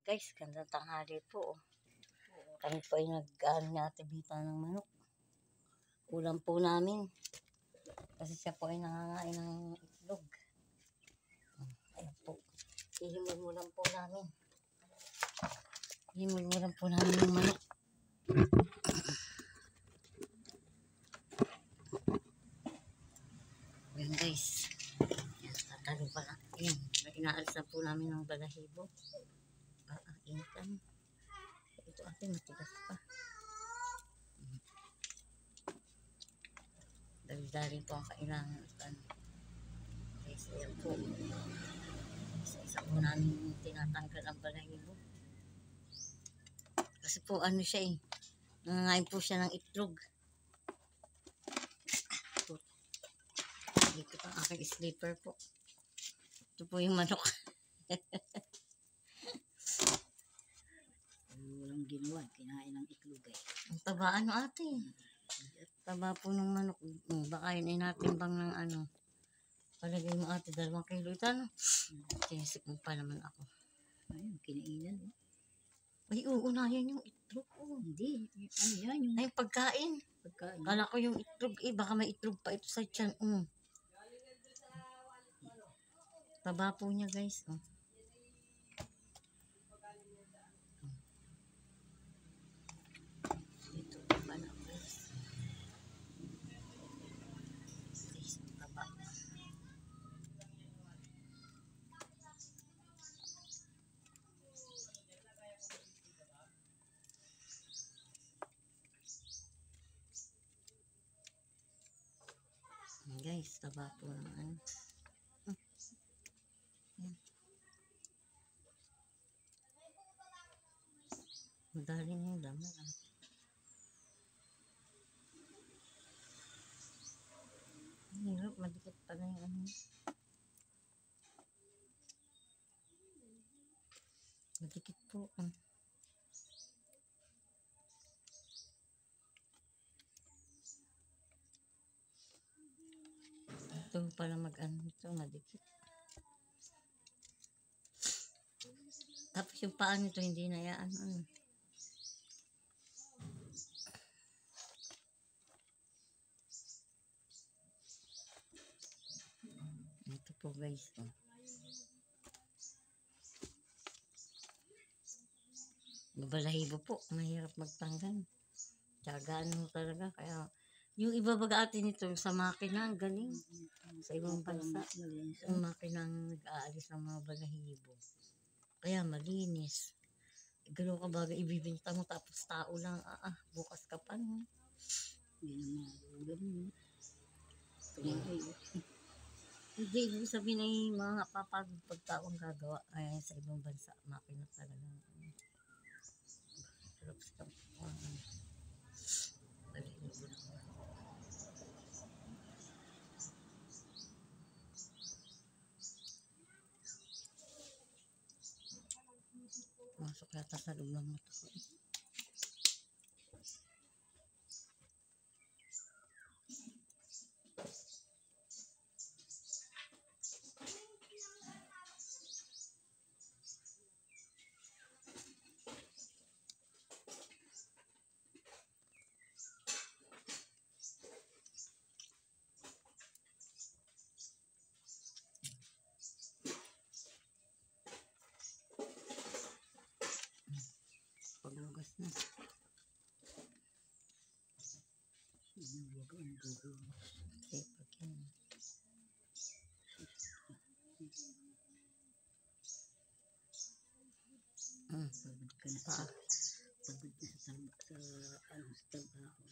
Guys, gandang tanghali po. Kami po ay nag-atibitan ng manok. Ulam po namin. Kasi siya po ay nangangain ng itlog. Ayan po. Ihimul-mulan po namin. Ihimul-mulan po namin ng manok. Ayan guys. Tatalo pa na. Ayan. Inaalis na po namin ng balahibo. Initan. Ito ate matigas pa. Dali-dali po ang kailangan. Guys, ayan po. Isa-isa po namin tinatanggal ang balahibo. Kasi po ano siya eh. Nangangain po siya ng itlog. Dito pa ang aking sleeper po. Ito po yung manok. Walang ginawa, kinain ng itlog eh. Ang taba ano ate. Taba po ng manok. Baka yun ay natimbang ng ano. Palagay mo ate, 2 kilo ito ano. Sinisip mo pa naman ako. Ayun, kinainan eh. Ay uunahin yung itlog. Hindi, ano yan yung Ay pagkain. pagkain. Kala ko yung itlog eh. Baka may itlog pa ito sa tiyan. Taba po niya guys. Ito pa na guys. Guys, taba. Guys, taba po ng ano. Madali na yung laman. Hirap, madikit pa na yung ano. Madikit po. Ito pala mag-ano ito, madikit. Tapos yung paa nito hindi na yan. Ito po guys. Mabalahibo po. Mahirap magtanggal. Tiyagaan mo talaga. Kaya yung iba baga atin ito sa makina, ang galing. Sa ibang bansa, yung makina nag-aalis ng mga balahibo. Kaya malinis. Gano'n ka baga ibibinta mo tapos tao lang. Bukas ka pa no. Hindi na magulam mo. Tumahay. Hindi, ibig sabihin ay mga papagod pag taong gagawa. Kaya sa ibang bansa, makina talaga. Sarap sa balahibo na. Masok yata sa loob ng mata ko. Paglugas na. Huwag ang dugo. Okay, pag yan. Pagod ka na. Pagod ka sa trabaho.